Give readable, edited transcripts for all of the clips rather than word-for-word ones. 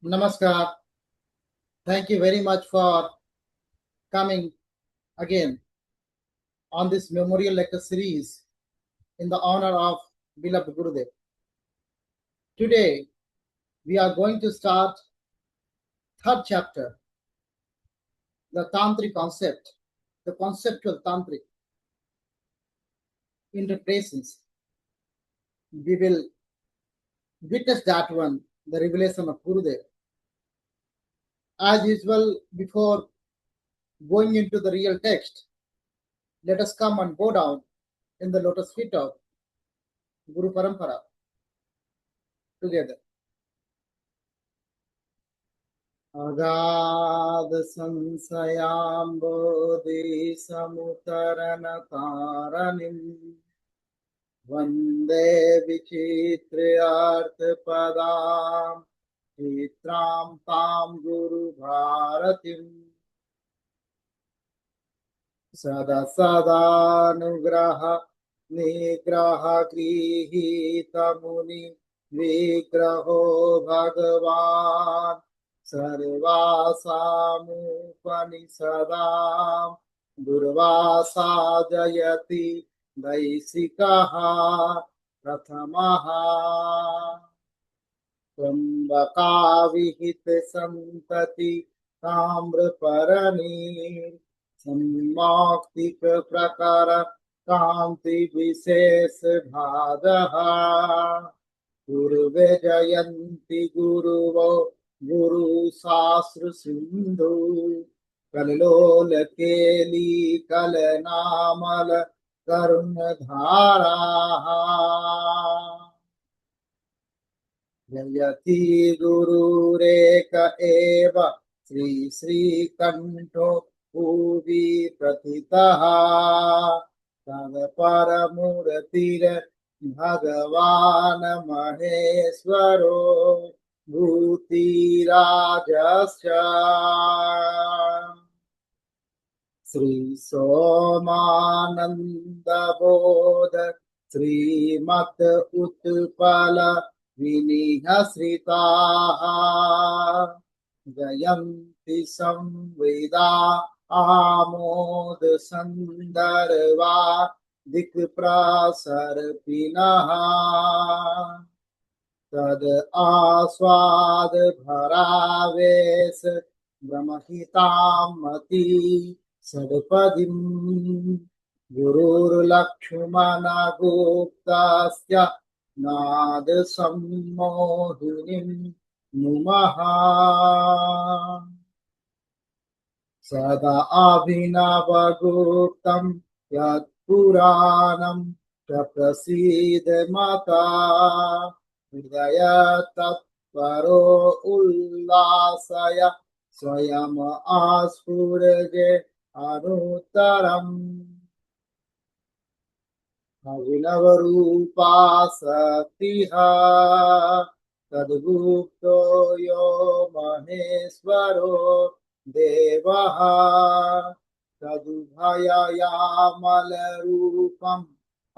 Namaskar. Thank you very much for coming again on this memorial lecture series in the honor of beloved GuruDev. Today, we are going to start third chapter, the Tantric concept, the conceptual Tantric interpretations. We will witness that one, the revelation of GuruDev. As usual, before going into the real text, let us come and go down in the lotus feet of Guru Parampara together. अगाध संशयाम्बोधि समुतरण कारणिम् वन्दे विचित्र्यार्थपदां चित्रां तां गुरुभारतीम् सदा सदानुग्रह निग्रह गृहीतमुनि विग्रहो भगवान् सर्वासामुपनिषदां दुर्वासा जयति दैशिकः प्रथमः त्र्यम्बकाविहित संतति ताम्रपर्णी सम्मौक्तिक प्रकार कांति विशेष भागः पूर्वे जयन्ति गुरुवो गुरु शास्त्र सिंधु कलोल केली कलनामल करुण धारा जयति गुरुरेक एव श्री श्रीकंठो भुवि प्रथितः तत्परमूर्तिर भगवान् महेश्वरो भूतिराजश्च श्री सोमानंदबोध श्रीमत् उत्पल विनिहश्रिताः जयन्ति संवेदा आमोद संदर्वा दिक्प्रसर्पिणः तद आस्वाद भरावेश ब्रह्महितामति सदपदिं गुरुर्लक्ष्मण गुप्तस्य नाद सम्मोहिनीं नुमः सदा अभिनवगुप्तं यत्पुराणं च प्रसीदमता हृदय तत्परो उल्लासय स्वयं आस्फुरजे अनुत्तरम् अभिनवरूपा शक्तिः तद्गुप्तो यो महेश्वरो देवः तदुभययामलरूपम्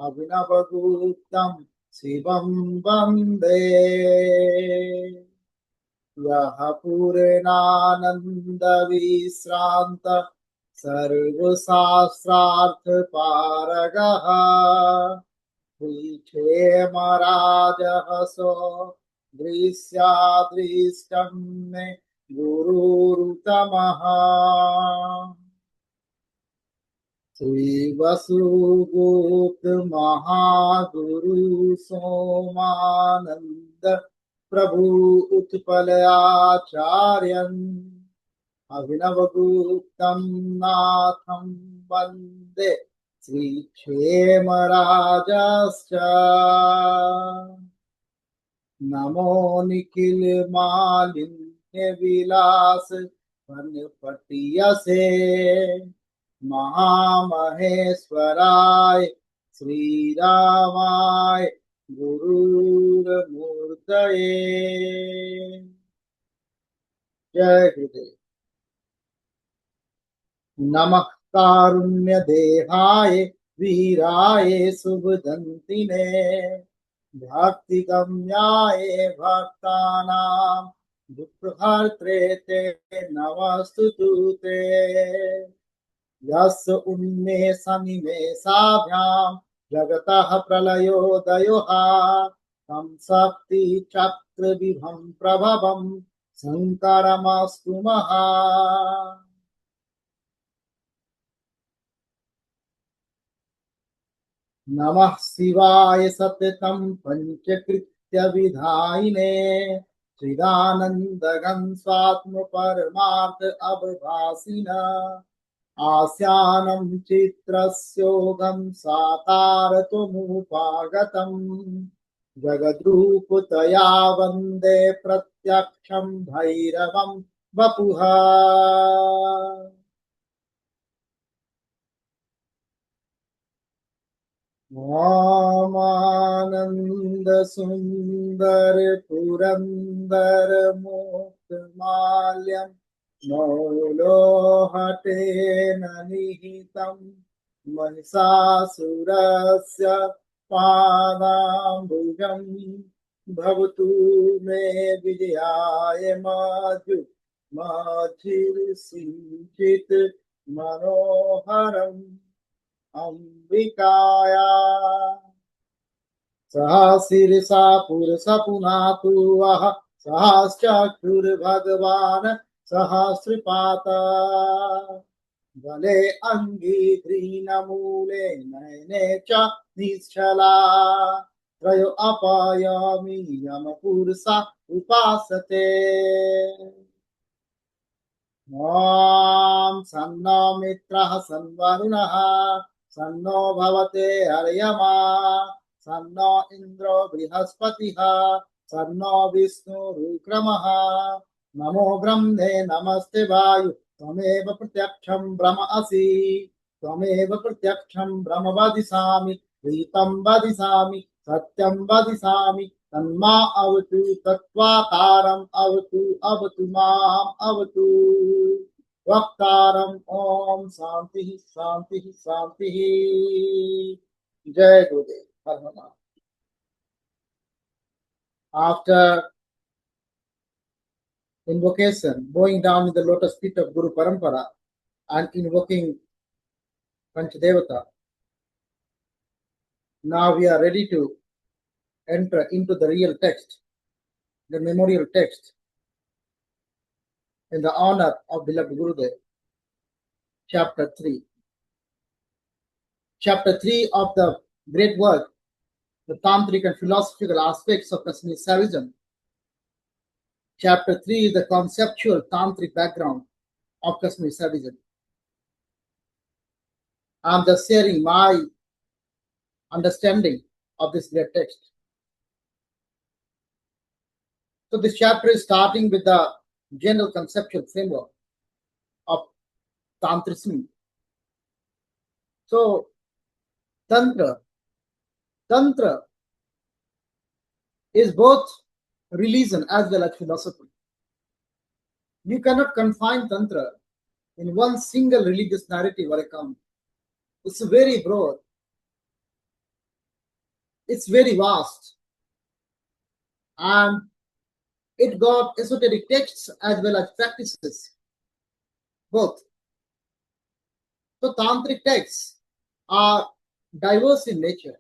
अभिनवगुप्तं शिवं वन्दे यः पूर्णानन्दविश्रान्त सर्वशास्त्रार्थपारगः क्षेमराजहसो दृश्यादृष्टं मे गुरुरुतमः श्रीवसुगुप्त महागुरु सोमानंद प्रभु उत्पल आचार्यन् अभिनवगुप्तं नाथं वन्दे श्रीक्षेमराजश्च नमो निखिल मालिन्य विलास पटियसे महामहेश्वराय श्रीरामाय गुरुर्मूर्तये जय गुरुदेव। नमः कारुण्य देहाय वीराय शुभदंतिने भक्ति गम्याय भक्तानां दुःखहर्त्रे ते नमस्तुतु ते यस्य उन्मेषनिमेषाभ्यां जगतः प्रलयोदयोः तं शक्तिचक्रविभं प्रभवं शङ्करमस्तुमः। नमः शिवाय सततं पंचकृत्यविधायिने चिदानन्दघं स्वात्मपरमार्थ अवभासिन आस्यानं चित्रस्योगं साकारतमुपागतम् जगद्रूपतया वन्दे प्रत्यक्षं भैरवं वपुः। रामानन्द सुन्दर पुरन्दर मोक्षमाल्यं मौलोहटेन निहितं महिषासुरस्य पादाम्बुजं भवतु मे विजयाय माधुर्यसिञ्चित् मनोहरम् अंबिकाया सहशीर्षा पुरुषा पुनातु वः सहश्चक्षुर्भगवान् सहस्रपाता गले अंगी द्रीनमूले नयने च निश्चला त्रयो अपायामि यमपुरुषा उपासते ॐ सन्नो मित्रः सन्वरुणः सन्नो भवते अर्यमा सन्नो इन्द्रो बृहस्पतिः सन्नो विष्णुरुक्रमः नमो ब्रह्मणे नमस्ते वायु त्वमेव प्रत्यक्षं ब्रह्म असि त्वमेव प्रत्यक्षं ब्रह्म वदिष्यामि रीतं वदिष्यामि सत्यं वदिष्यामि तन्मा अवतु तत्त्वाकारम् अवतु अवतु माम् अवतु वक्तारम् ओम शांति शांति शांति। जय गुरुदेव। हर हर Mahadev. After invocation, bowing down in the lotus feet of Guru Parampara and invoking Panchadevata, now we are ready to enter into the real text, the memorial text, in the honor of beloved Gurudev. Chapter 3. Chapter 3 of the great work, the Tantric and philosophical aspects of Kasmir Shavism. Chapter 3 is the conceptual Tantric background of Kasmir Shavism. I am just sharing my understanding of this great text. So this chapter is starting with the general conceptual framework of Tantrism. So Tantra is both religion as well as philosophy. You cannot confine Tantra in one single religious narrative or account. It's very broad. It's very vast. And it got esoteric texts as well as practices, both. So Tantric texts are diverse in nature.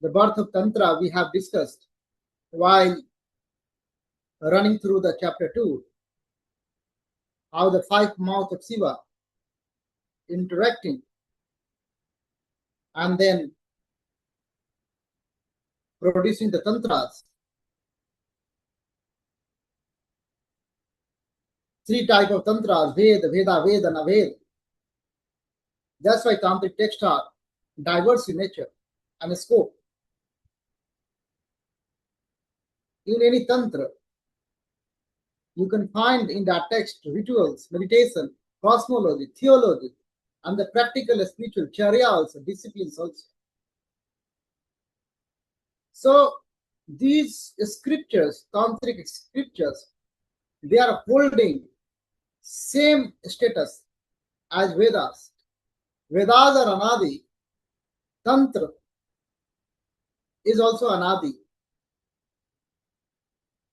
The birth of Tantra we have discussed while running through the chapter 2, how the five mouths of Shiva interacting and then producing the Tantras. Three types of Tantras, Veda, Veda, Veda, and Aveda. That's why Tantric texts are diverse in nature and scope. In any Tantra, you can find in that text rituals, meditation, cosmology, theology, and the practical spiritual charya also, disciplines also. So these scriptures, Tantric scriptures, they are holding same status as Vedas. Vedas are Anadi. Tantra is also Anadi.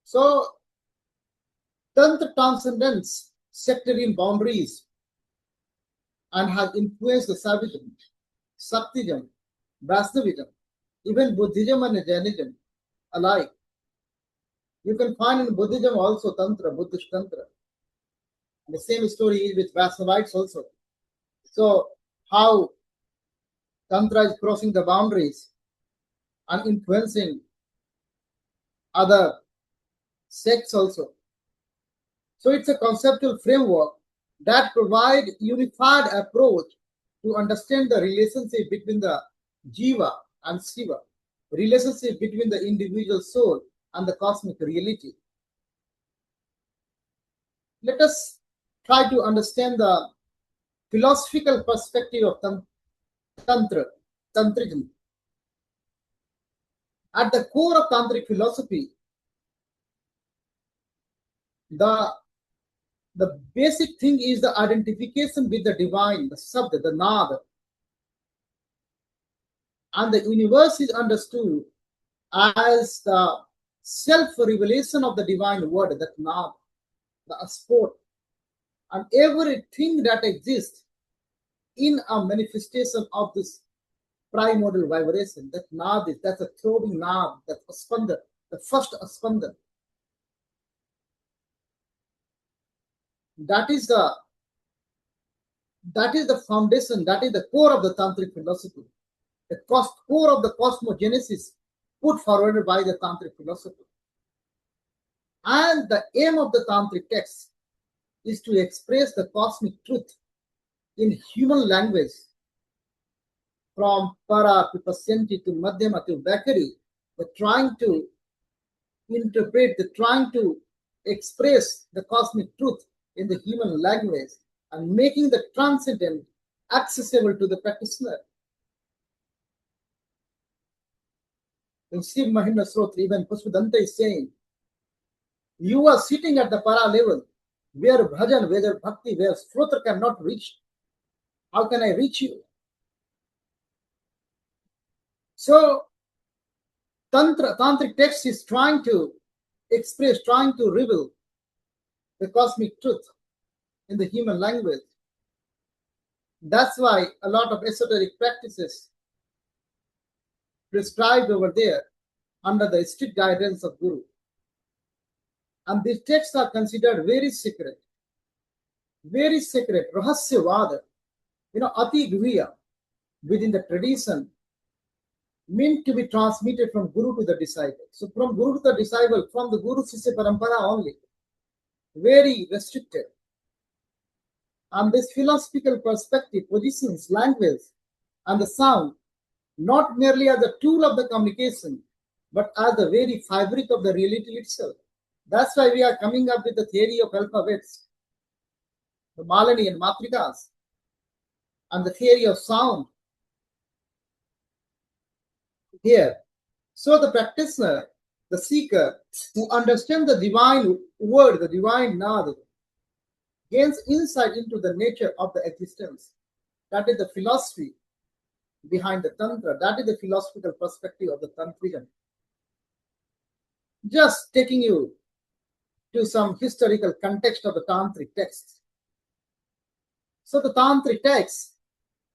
So Tantra transcends sectarian boundaries and has influenced the Saivism, Shaktism, Vaishnavism, even Buddhism and Jainism alike. You can find in Buddhism also Tantra, Buddhist Tantra. The same story is with Vaishnavites also. So how Tantra is crossing the boundaries and influencing other sects also. So it's a conceptual framework that provides unified approach to understand the relationship between the Jiva and Shiva, relationship between the individual soul and the cosmic reality. Let us try to understand the philosophical perspective of Tantrism. At the core of Tantric philosophy, the basic thing is the identification with the divine, the Sabda, the Nad. And the universe is understood as the self-revelation of the divine word, that Nad, the sport. And everything that exists in a manifestation of this primordial vibration, that Nad is, that's a throbbing Nad, that's Aspandan, the first Aspandan. That is the foundation, that is the core of the Tantric philosophy, the core of the cosmogenesis put forward by the Tantric philosophy. And the aim of the Tantric text is to express the cosmic truth in human language, from para to pasyanti to madhyama to bakari, trying to interpret, trying to express the cosmic truth in the human language and making the transcendent accessible to the practitioner. In Shiv Mahimna Srotra, even Pushpadanta is saying, you are sitting at the para level, where bhajan, where bhakti, where Srotra cannot reach. How can I reach you? So, Tantric text is trying to express, trying to reveal the cosmic truth in the human language. That's why a lot of esoteric practices prescribed over there under the strict guidance of Guru. And these texts are considered very sacred, rahasyavada, ati guhya, within the tradition, meant to be transmitted from Guru to the disciple. So from Guru to the disciple, from the Guru Sisya Parampara only, very restricted. And this philosophical perspective positions language and the sound not merely as a tool of the communication, but as the very fabric of the reality itself. That's why we are coming up with the theory of alphabets, the Malini and Matrikas, and the theory of sound here. So the practitioner, the seeker, who understands the divine word, the divine Nad, gains insight into the nature of the existence. That is the philosophy behind the Tantra. That is the philosophical perspective of the Tantric. Just taking you to some historical context of the Tantric texts. So the Tantric texts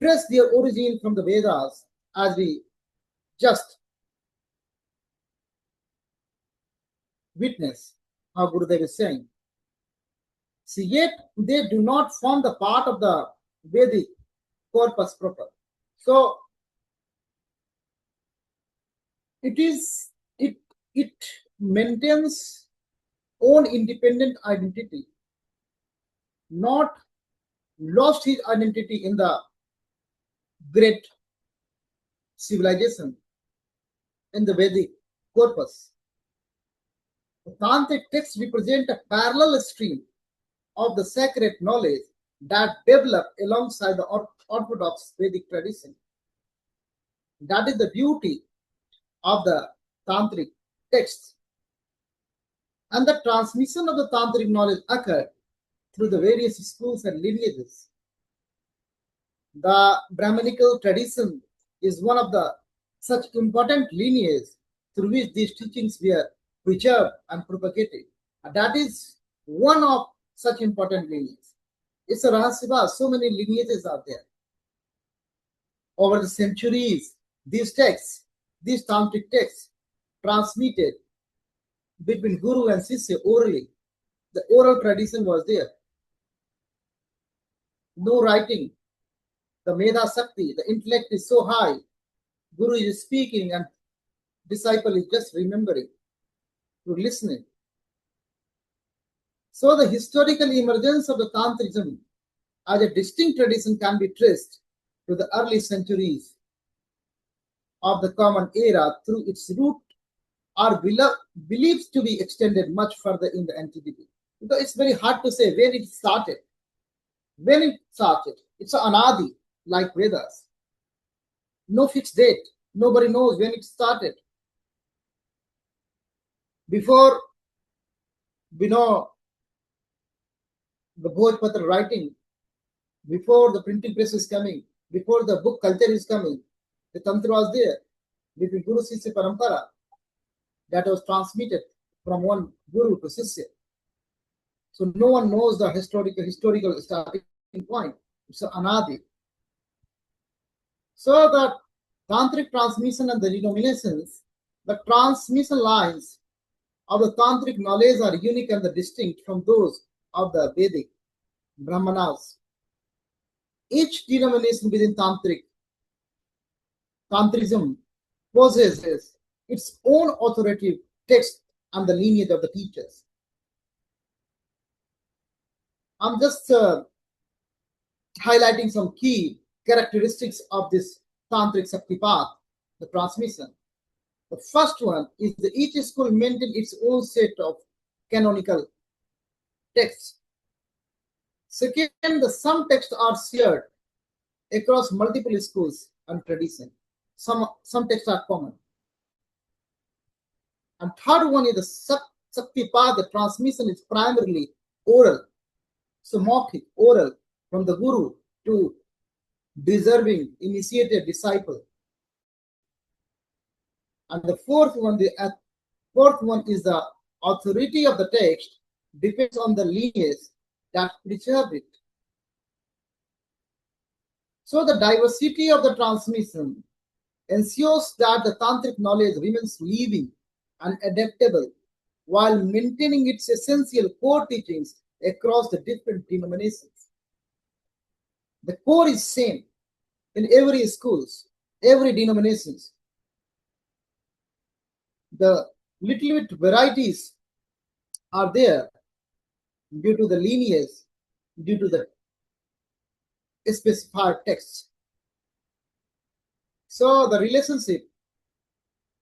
trace their origin from the Vedas, as we just witness how GuruDev is saying. See, yet they do not form the part of the Vedic corpus proper. So it maintains own independent identity, not lost his identity in the great civilization in the Vedic corpus. The Tantric texts represent a parallel stream of the sacred knowledge that developed alongside the orthodox Vedic tradition. That is the beauty of the Tantric texts. And the transmission of the Tantric knowledge occurred through the various schools and lineages. The Brahmanical tradition is one of the such important lineages through which these teachings were preserved and propagated. And that is one of such important lineages. It's a Rahasiva, so many lineages are there. Over the centuries, these texts, these tantric texts, transmitted between Guru and Sisya orally. The oral tradition was there. No writing. The Medha Sakti, the intellect is so high. Guru is speaking and disciple is just remembering, through listening. So the historical emergence of the Tantrism as a distinct tradition can be traced to the early centuries of the Common Era through its root are believed to be extended much further in the antiquity. Because it's very hard to say when it started. When it started, it's an anadi, like Vedas. No fixed date. Nobody knows when it started. Before we know the Bhojpatra writing, before the printing press is coming, before the book culture is coming, the Tantra was there between Guru Sisya Parampara that was transmitted from one Guru to Sisya. So no one knows the historical starting point. It's an anadi. So the tantric transmission and the denominations, the transmission lines of the tantric knowledge are unique and distinct from those of the Vedic Brahmanas. Each denomination within Tantrism possesses its own authoritative text and the lineage of the teachers. I'm just highlighting some key characteristics of this Tantric Sakti path, the transmission. The first one is that each school maintains its own set of canonical texts. Second, some texts are shared across multiple schools and traditions. Some texts are common. And third one is the Sakti path. The transmission is primarily oral, somatic, oral, from the Guru to deserving initiated disciple. And the fourth one is the authority of the text depends on the lineage that preserved it. So the diversity of the transmission ensures that the tantric knowledge remains living and adaptable while maintaining its essential core teachings across the different denominations. The core is same in every schools, every denominations. The little bit varieties are there due to the lineage, due to the specified texts. So the relationship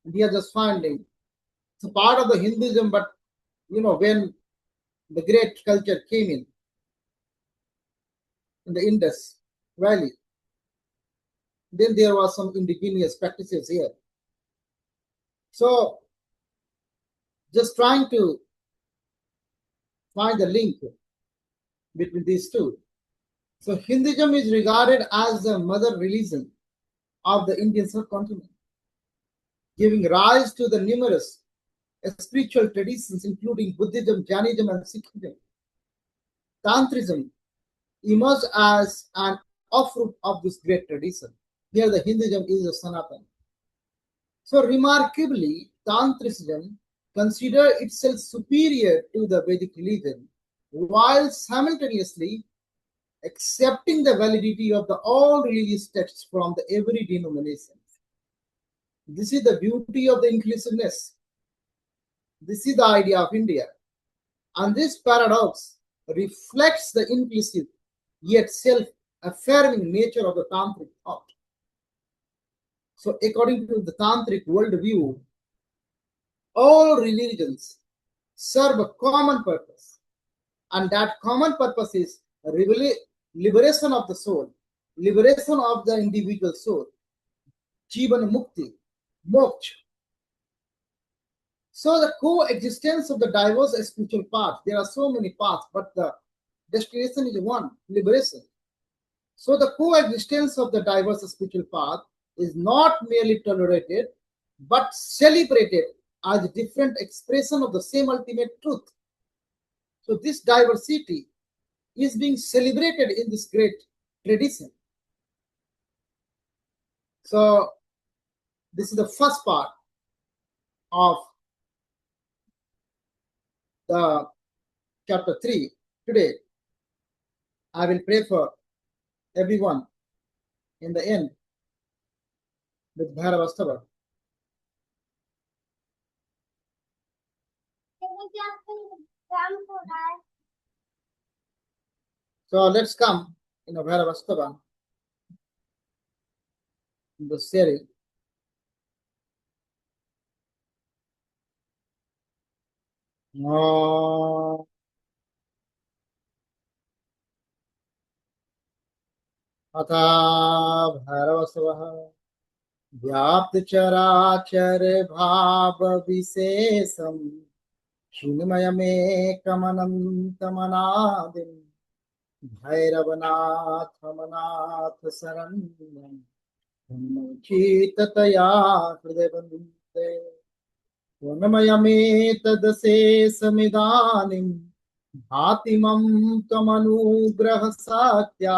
we are just finding, it's a part of the Hinduism, but when the great culture came in the Indus Valley, then there was some indigenous practices here. So just trying to find the link between these two. So Hinduism is regarded as the mother religion of the Indian subcontinent, giving rise to the numerous spiritual traditions including Buddhism, Jainism, and Sikhism. Tantrism emerged as an offshoot of this great tradition. Here the Hinduism is a Sanatan. So remarkably, Tantrism considers itself superior to the Vedic religion while simultaneously accepting the validity of all religious texts from every denomination. This is the beauty of the inclusiveness. This is the idea of India. And this paradox reflects the inclusive yet self-affirming nature of the Tantric thought. So according to the Tantric worldview, all religions serve a common purpose. And that common purpose is liberation of the soul, liberation of the individual soul, Jivan Mukti, Moksha. So the coexistence of the diverse spiritual paths, there are so many paths, but the destination is one, liberation. So the coexistence of the diverse spiritual path is not merely tolerated, but celebrated as different expression of the same ultimate truth. So this diversity is being celebrated in this great tradition. So this is the first part of the chapter 3. Today, I will pray for everyone in the end with Bhairavastava. So let's come in a Bhairavastava in the series. अथा भैरवस्वः व्याप्त चराचर भाव विशेषम शून्यमयमेकमनन्तमनादिं भैरवनाथमनाथ शरण्यं चित्ततया हृदय बन्धुते पूर्णमयमेतदशेषमिदानीं भाति मम त्वमनुग्रह सात्या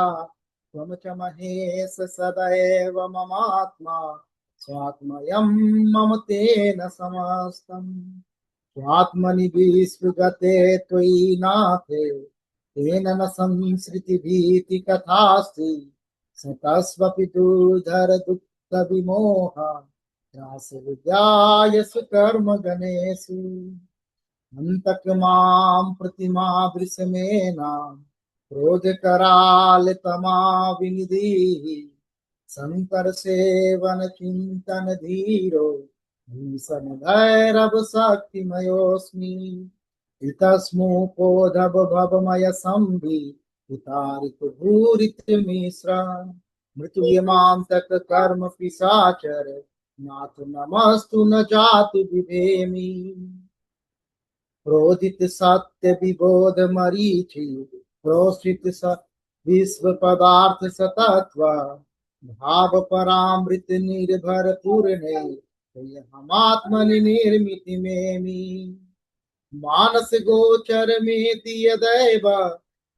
त्वं च महेश सदैव ममात्मा स्वात्मयं मम तेन समस्तम् स्वात्मनि विस्पृगते त्वयि नाथे तेन न संसृतिभीति कथास्ति सतस्वपि दुर्धर दुःख विमोह त्रास विद्यायसु कर्म गणेषु अन्तक मां प्रतिमा वृषमेना क्रोध कराल तमा विनिधि शंकर सेवन चिंतन धीरो भीषण भैरव शक्तिमयोस्मि इतस्मुपोधव भवमय संभि उतारित भूरित मिश्रा मृत्युयमांतक कर्म पिशाचर नाथ नमस्तु न जातु विभेमि क्रोधित सत्य विबोध मरीचि प्रोषित विश्व पदार्थ सतत्व भाव परामृत निर्भर पूर्णे हम आत्मनि निर्मिति मेमि मानस गोचर में दिय दैव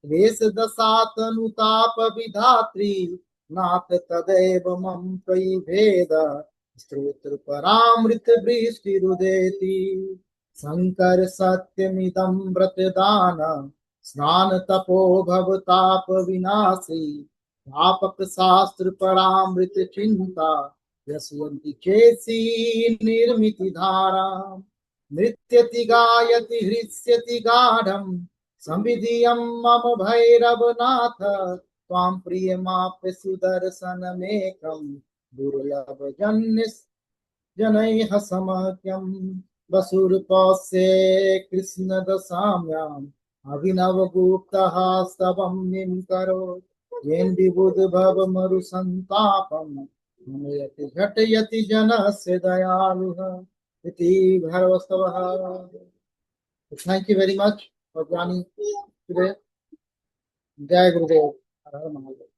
वेश दशातनुताप विधात्री नाथ तदैव मम त्वयि भेद स्तोत्र परामृत वृष्टि रुदेति शंकर सत्यमिदं व्रतदान स्नान तपो भवताप विनाशी व्यापक शास्त्र परामृत चिंता यशवंती चेसी निर्मिति धारा नृत्यति गायति हृष्यति गाढ़ं संविधियं मम भैरवनाथ त्वां प्रियमाप्य सुदर्शनमेकं दुर्लभ जनैः समक्यं वसुरपौष्ये कृष्ण दशाम्याम् अभिनव गुप्तः स्तवं निं करोत् येन विबुध भव मरु संतापम् नमयति घटयति जनस्य दयालुः इति भैरवस्तवः. Thank you very much for joining today. Jai Gurudev. Har Har Mahadev.